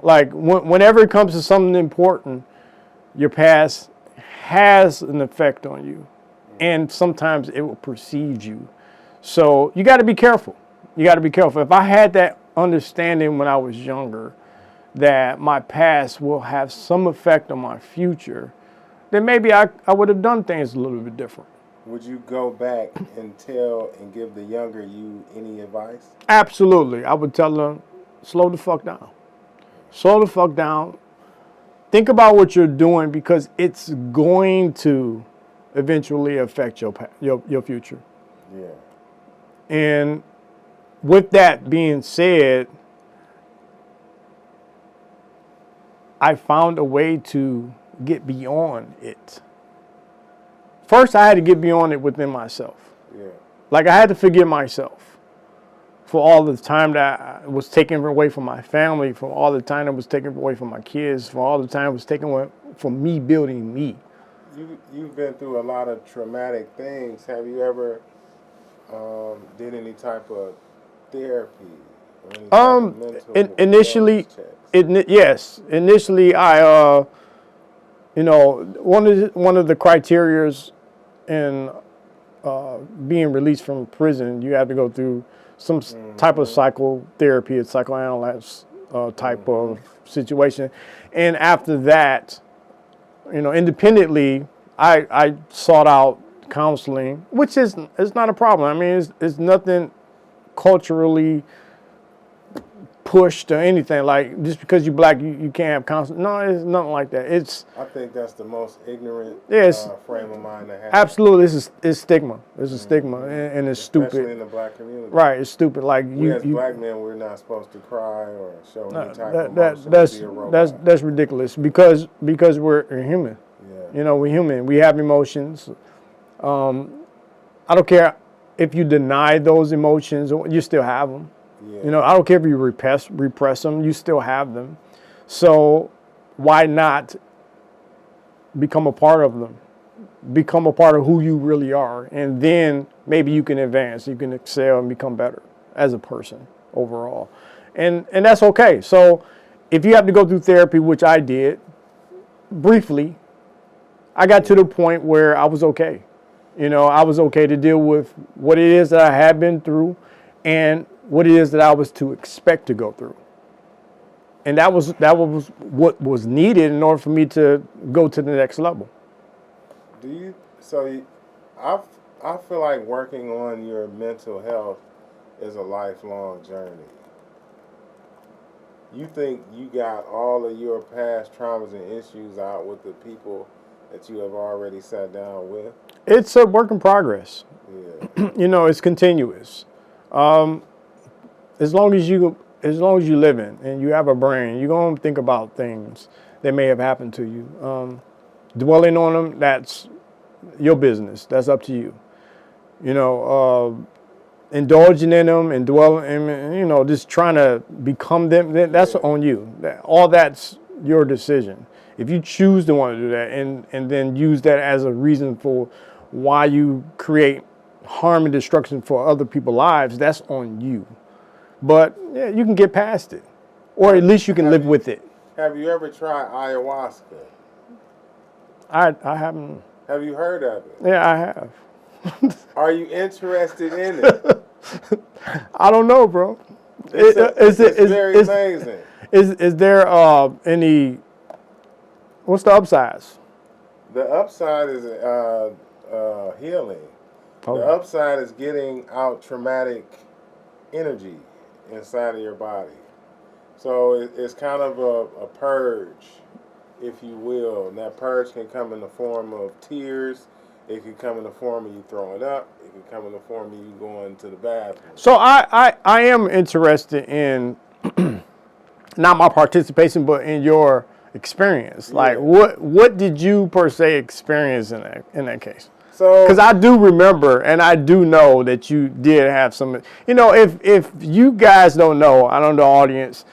Like whenever it comes to something important, your past has an effect on you, and sometimes it will precede you. So you got to be careful. You got to be careful. If I had that understanding when I was younger, that my past will have some effect on my future, then maybe I would have done things a little bit different. Would you go back and tell and give the younger you any advice? Absolutely. I would tell them, slow the fuck down. Slow the fuck down. Think about what you're doing because it's going to eventually affect your future. Yeah. And with that being said, I found a way to get beyond it. First, I had to get beyond it within myself. Yeah. Like I had to forgive myself for all the time that I was taken away from my family, for all the time that was taken away from my kids, for all the time that was taken away from me building me. You've been through a lot of traumatic things. Have you ever did any type of therapy? Or any type of mental Initially, checks? yes. Initially, I, one of the criterias in being released from prison, you have to go through some type of psychotherapy, a psychoanalyst type of situation. And after that, independently, I sought out counseling, which is not a problem. I mean, it's nothing culturally pushed or anything. Like, just because you're black, you can't have counseling. No, it's nothing like that. I think that's the most ignorant frame of mind to have. Absolutely, it's stigma. It's a stigma, and it's stupid. Especially in the black community. Right, it's stupid. Like we as black men, we're not supposed to cry or show any type of emotion. That's ridiculous because we're human. Yeah. We're human. We have emotions. I don't care if you deny those emotions, you still have them. Yeah. I don't care if you repress them, you still have them. So why not become a part of them? Become a part of who you really are. And then maybe you can advance, you can excel and become better as a person overall. And that's okay. So if you have to go through therapy, which I did, briefly, I got to the point where I was okay. I was okay to deal with what it is that I had been through and what it is that I was to expect to go through. And that was what was needed in order for me to go to the next level. I feel like working on your mental health is a lifelong journey. You think you got all of your past traumas and issues out with the people that you have already sat down with? It's a work in progress. Yeah. It's continuous. As long as you living and you have a brain, you're gonna think about things that may have happened to you. Dwelling on them, that's your business. That's up to you. Indulging in them and dwelling, just trying to become them, that's on you. All that's your decision. If you choose to want to do that and then use that as a reason for why you create harm and destruction for other people's lives, that's on you. But yeah, you can get past it, or at least you can live with it. Have you ever tried ayahuasca? I haven't. Have you heard of it? Yeah, I have. Are you interested in it? I don't know, bro. It's very amazing. Is there any? What's the upsides? The upside is healing. Oh. The upside is getting out traumatic energy inside of your body. So it's kind of a purge, if you will. And that purge can come in the form of tears. It can come in the form of you throwing up. It can come in the form of you going to the bathroom. So I am interested in not my participation, but in your experience. Like, what did you per se experience in that case? So, because I do remember and I do know that you did have some. If you guys don't know, I don't know, audience.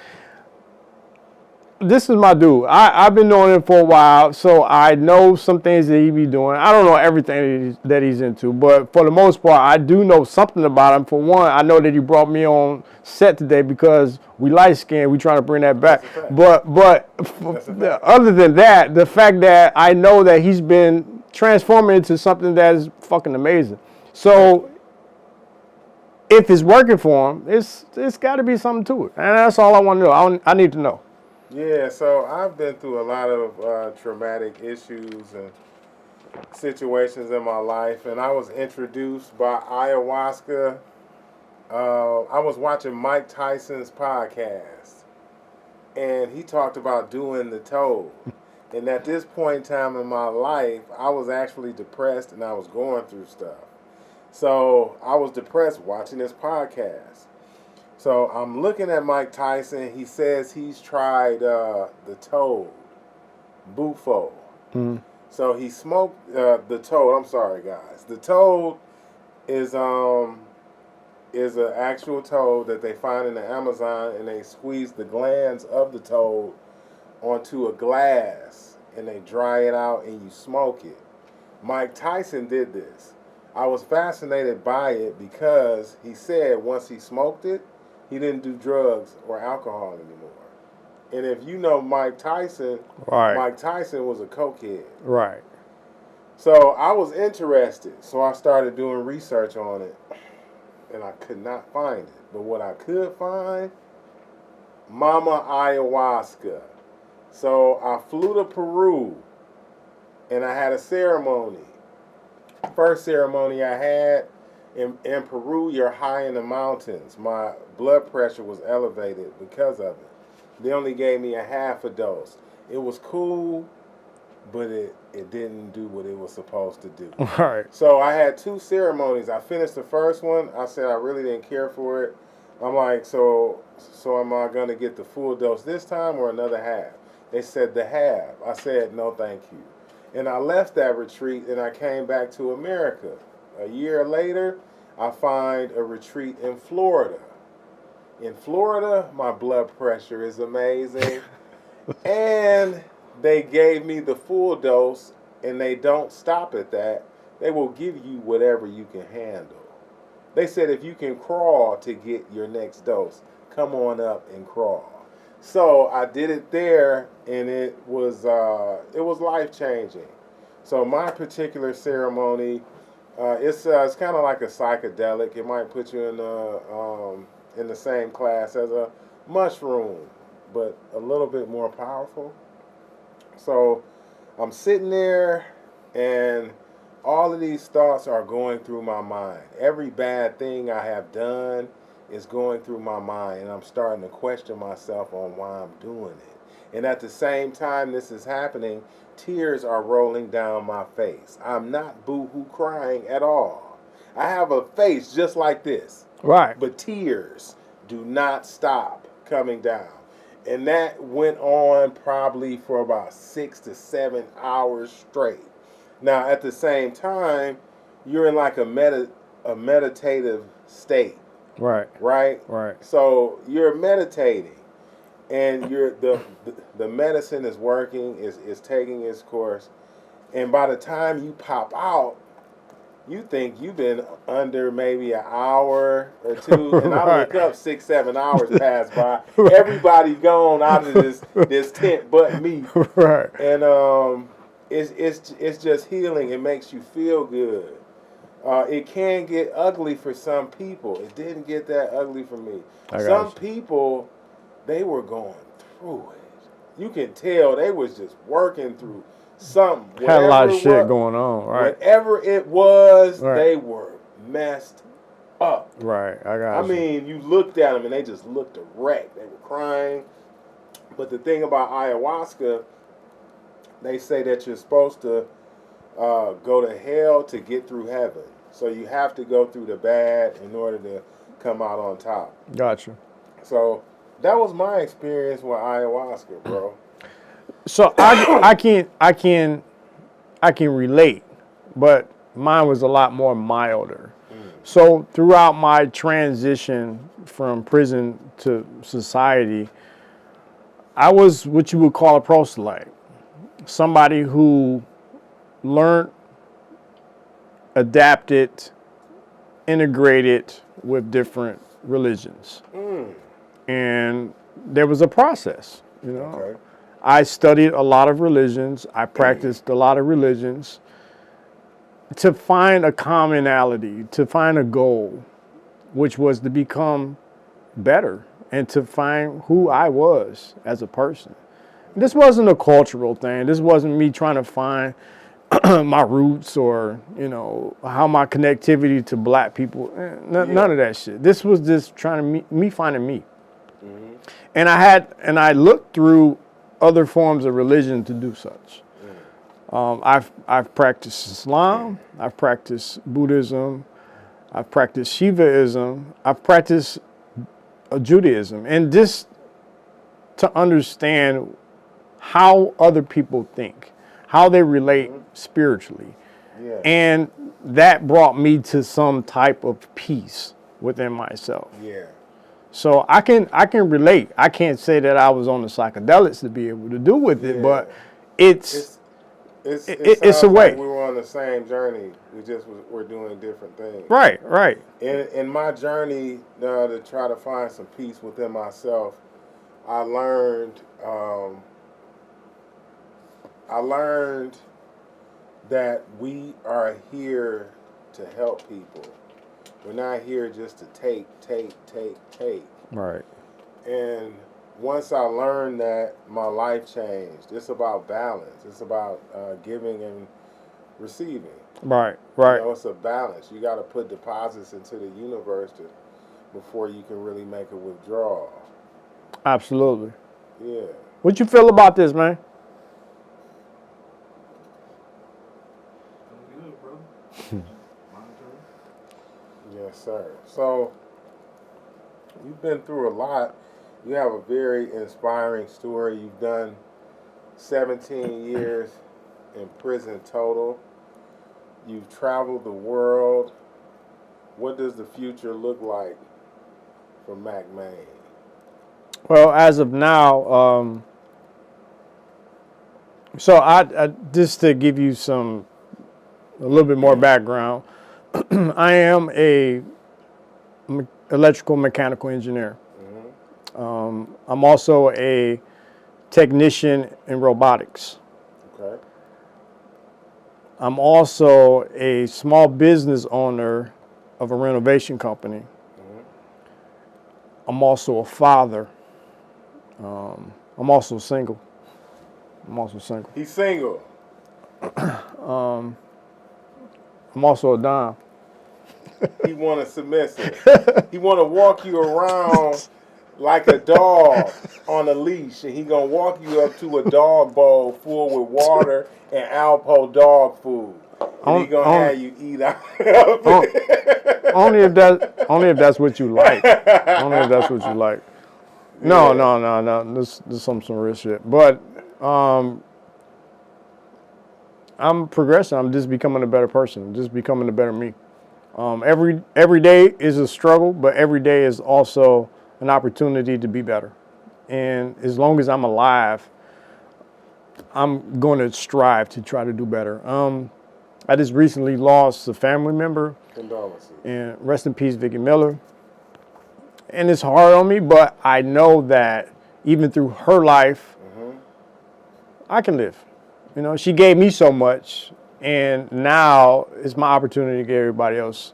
this is my dude. I've been knowing him for a while, so I know some things that he be doing. I don't know everything that he's into, but for the most part, I do know something about him. For one, I know that he brought me on set today because we light skinned. We trying to bring that back. But other than that, the fact that I know that he's been transforming into something that is fucking amazing. So if it's working for him, it's got to be something to it, and that's all I want to know. I need to know. Yeah, so I've been through a lot of traumatic issues and situations in my life, and I was introduced by ayahuasca. I was watching Mike Tyson's podcast, and he talked about doing the toad. And at this point in time in my life, I was actually depressed and I was going through stuff. So I was depressed watching this podcast. So I'm looking at Mike Tyson. He says he's tried the toad, bufo. Mm-hmm. So he smoked the toad. I'm sorry, guys. The toad is an actual toad that they find in the Amazon, and they squeeze the glands of the toad onto a glass, and they dry it out, and you smoke it. Mike Tyson did this. I was fascinated by it because he said once he smoked it, he didn't do drugs or alcohol anymore. And if you know Mike Tyson, right. Mike Tyson was a cokehead. Right. So I was interested. So I started doing research on it. And I could not find it. But what I could find, Mama Ayahuasca. So I flew to Peru. And I had a ceremony. First ceremony I had, in Peru, you're high in the mountains. My blood pressure was elevated because of it. They only gave me a half a dose. It was cool, but it didn't do what it was supposed to do. Right. So I had 2 ceremonies. I finished the first one. I said I really didn't care for it. I'm like, so am I going to get the full dose this time or another half? They said the half. I said, no, thank you. And I left that retreat and I came back to America. A year later, I find a retreat in Florida. In Florida, my blood pressure is amazing. And they gave me the full dose, and they don't stop at that. They will give you whatever you can handle. They said if you can crawl to get your next dose, come on up and crawl. So I did it there, and it was life-changing. So my particular ceremony, it's kind of like a psychedelic. It might put you in the same class as a mushroom, but a little bit more powerful. So I'm sitting there, and all of these thoughts are going through my mind. Every bad thing I have done is going through my mind, and I'm starting to question myself on why I'm doing it. And at the same time this is happening, tears are rolling down my face. I'm not boo-hoo crying at all. I have a face just like this. Right. But tears do not stop coming down. And that went on probably for about 6 to 7 hours straight. Now, at the same time, you're in like a meditative state. Right. Right? Right. So you're meditating, and the medicine is working, is taking its course. And by the time you pop out, you think you've been under maybe an hour or 2, and I look up 6, 7 hours pass by. Everybody gone out of this tent but me. Right. And it's just healing. It makes you feel good. It can get ugly for some people. It didn't get that ugly for me. Some people, they were going through it. You can tell they was just working through something. Had a lot of shit going on, right? Whatever it was, they were messed up. Right, I mean, you looked at them and they just looked a wreck. They were crying. But the thing about ayahuasca, they say that you're supposed to go to hell to get through heaven. So you have to go through the bad in order to come out on top. Gotcha. So that was my experience with ayahuasca, bro. So I can relate, but mine was a lot more milder. So throughout my transition from prison to society, I was what you would call a proselyte, somebody who learned, adapted, integrated with different religions. And there was a process, you know. Okay. I studied a lot of religions. I practiced a lot of religions to find a commonality, to find a goal, which was to become better and to find who I was as a person. This wasn't a cultural thing. This wasn't me trying to find my roots or, you know, how my connectivity to black people. None of that shit. This was just trying to me finding me. And I looked through other forms of religion to do such. I've practiced Islam. I've practiced Buddhism. I've practiced Shivaism. I've practiced Judaism, and just to understand how other people think, how they relate spiritually. Yeah. And that brought me to some type of peace within myself. Yeah. So I can relate. I can't say that I was on the psychedelics to be able to do with it, but It it's sounds a way. like we were on the same journey. We're doing different things. Right. In my journey to try to find some peace within myself, I learned that we are here to help people. We're not here just to take. Right. And once I learned that, my life changed. It's about balance. It's about giving and receiving. Right. You know, it's a balance. You got to put deposits into the universe before you can really make a withdrawal. Absolutely. Yeah. What you feel about this, man? Good, bro. Yes, sir. So, you've been through a lot. You have a very inspiring story. You've done 17 years in prison total. You've traveled the world. What does the future look like for Mac Maine? Well, as of now, so I just to give you a little bit more background, I am a electrical mechanical engineer. I'm also a technician in robotics. Okay. I'm also a small business owner of a renovation company. I'm also a father. I'm also single. He's single. I'm also a dime. He want a submissive. He want to walk you around like a dog on a leash, and he gonna walk you up to a dog bowl full with water and Alpo dog food, and he gonna have you eat out of it. Only if that's what you like. Only if that's what you like. No. This is some real shit. But I'm progressing. I'm just becoming a better person. Just becoming a better me. Every day is a struggle, but every day is also an opportunity to be better. And as long as I'm alive, I'm going to strive to try to do better. I just recently lost a family member. Condolences. And rest in peace, Vicki Miller. And it's hard on me, but I know that even through her life, I can live. You know, she gave me so much, and now it's my opportunity to give everybody else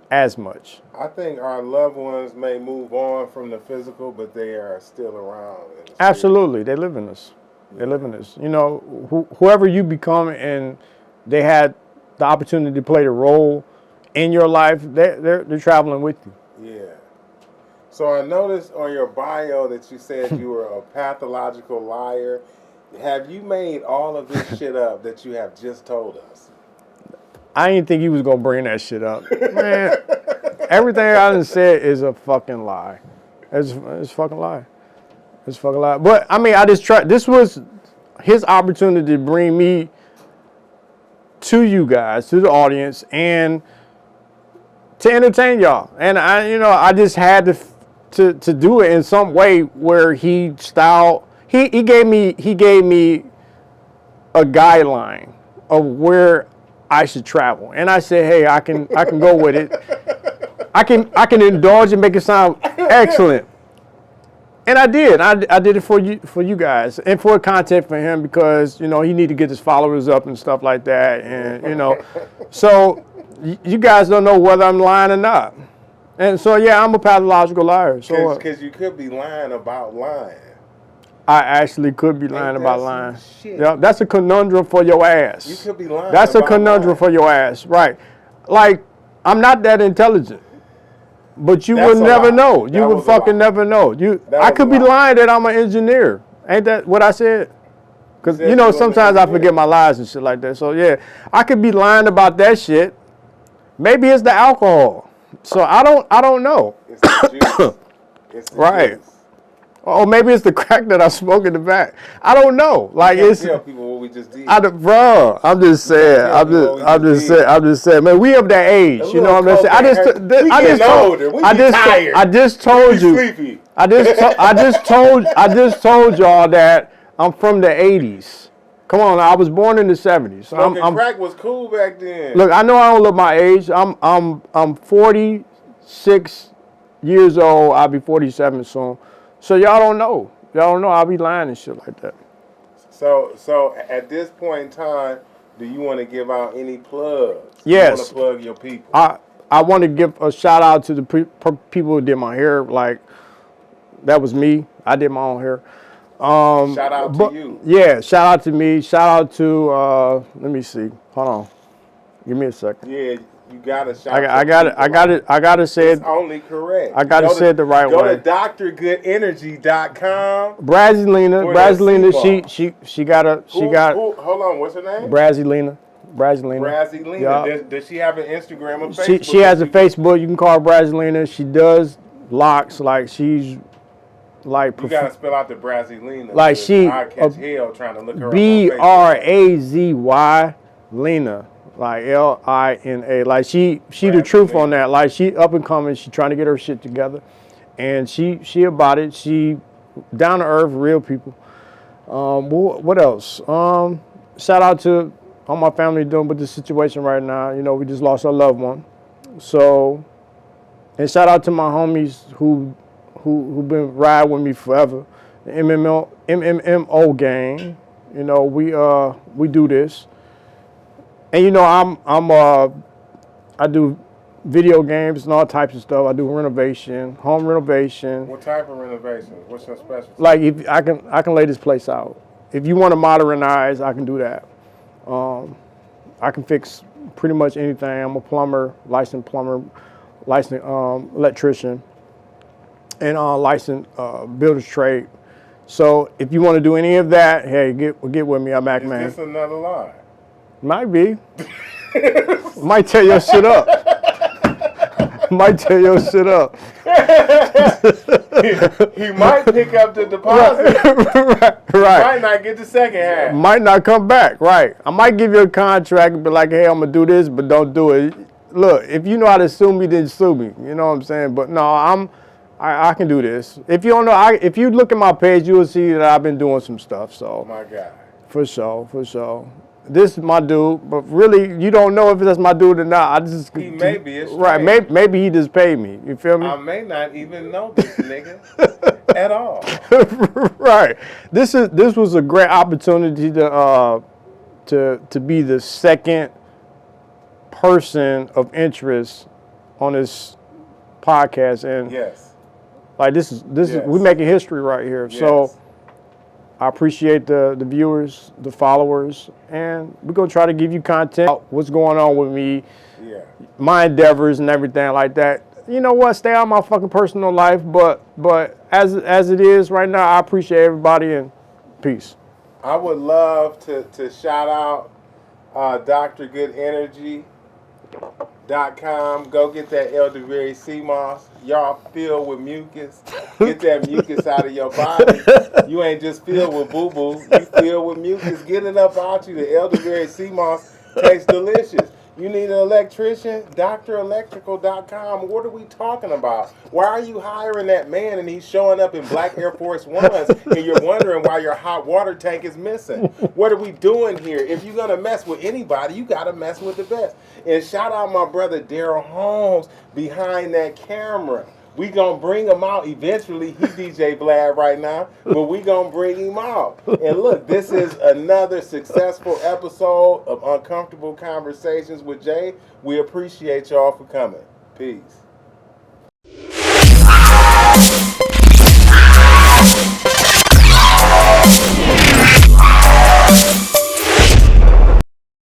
as much. I think our loved ones may move on from the physical, but they are still around. Absolutely, they live in us. They live in us. You know, whoever you become, and they had the opportunity to play the role in your life, they're traveling with you. Yeah. So I noticed on your bio that you said you were a pathological liar. Have you made all of this shit up that you have just told us? I didn't think he was gonna bring that shit up, man. Everything I done said is a fucking lie. It's fucking lie. It's fucking lie. But I mean, I just tried. This was his opportunity to bring me to you guys, to the audience, and to entertain y'all. And I just had to do it in some way where he he gave me a guideline of where I should travel, and I said, hey, I can go with it. I can indulge and make it sound excellent. And I did. I did it for you guys, and for content for him, because you know he need to get his followers up and stuff like that, and you know, so you guys don't know whether I'm lying or not, and so yeah, I'm a pathological liar. So because you could be lying about lying. I actually could be lying Ain't about that lying. some shit? Yeah, that's a conundrum for your ass. You could be lying. That's a about conundrum lying. for your ass, right? Like I'm not that intelligent. But you That's would a never lie. know. That You would was a fucking lie. never know. That I was could a be lie. lying that I'm an engineer. Ain't that what I said? Because said you know you was an sometimes I engineer. forget my lies and shit like that. So yeah, I could be lying about that shit. Maybe it's the alcohol. So I don't know. It's the juice. It's the Right. juice. Or maybe it's the crack that I smoke in the back. I don't know. Like You it's. can't tell people what we just did. Bro, I'm just saying. tell me what we I'm just saying. Man, we of that age. You know what I'm saying? We getting older. We tired. I just told We you. sleepy. I just told y'all that I'm from the 80s. Come on, I was born in the 70s. Smoking crack was cool back then. Look, I know I don't look my age. I'm 46 years old. I'll be 47 soon. So y'all don't know. Y'all don't know. I'll be lying and shit like that. So at this point in time, do you want to give out any plugs? Yes. You want to plug your people? I want to give a shout out to the people who did my hair. Like, that was me. I did my own hair. Shout out to you. Yeah, shout out to me. Shout out to, let me see. Hold on. Give me a second. Yeah, you got to shout I got to say It's it. only correct. I got to say it the right go way. to drgoodenergy.com. Brasilina, she got, hold on, what's her name? Brasilina. Brasilina. Yep. Does she have an Instagram or Facebook? She has a Facebook. You can call her Brasilina. She does locks like she's like. You gotta spell out the Brasilina. Like she. I catch hell trying to look her up on Brazy Lena. Like Lina. Like she the truth on that. Like she up and coming. She trying to get her shit together, and she about it. She down to earth, real people. What else? Shout out to all my family dealing with this situation right now. You know, we just lost our loved one. So, and shout out to my homies who been riding with me forever. The MMO gang. You know, we do this. And you know, I do video games and all types of stuff. I do renovation, home renovation. What type of renovation? What's your specialty? Like if I can lay this place out. If you want to modernize, I can do that. I can fix pretty much anything. I'm a licensed electrician, and licensed builder's trade. So if you want to do any of that, hey, get with me. I'm Mac Man. Is this another lie? Might be. Might tear your shit up. Might tear your shit up. He might pick up the deposit. Right. Might not get the second half. Might not come back. Right. I might give you a contract and be like, hey, I'm gonna do this, but don't do it. Look, if you know how to sue me, then sue me. You know what I'm saying? But no, I can do this. If you don't know, if you look at my page, you will see that I've been doing some stuff. So. My God. For sure. This is my dude, but really, you don't know if that's my dude or not. He may be a right. Maybe he just paid me. You feel me? I may not even know this nigga at all. Right. This was a great opportunity to be the second person of interest on this podcast, and yes, like this is we making history right here. Yes. So. I appreciate the viewers, the followers, and we're going to try to give you content, what's going on with me, my endeavors and everything like that. You know what? Stay out of my fucking personal life, but as it is right now, I appreciate everybody and peace. I would love to shout out drgoodenergy.com. Go get that elderberry sea moss. Y'all filled with mucus. Get that mucus out of your body. You ain't just filled with boo-boo. You filled with mucus. Get it up out you. The elderberry sea moss tastes delicious. You need an electrician? DrElectrical.com. What are we talking about? Why are you hiring that man and he's showing up in black Air Force Ones and you're wondering why your hot water tank is missing? What are we doing here? If you're going to mess with anybody, you got to mess with the best. And shout out my brother Daryl Holmes behind that camera. We gonna bring him out eventually. He DJ Vlad right now, but we gonna bring him out. And look, this is another successful episode of Uncomfortable Conversations with Jay. We appreciate y'all for coming. Peace.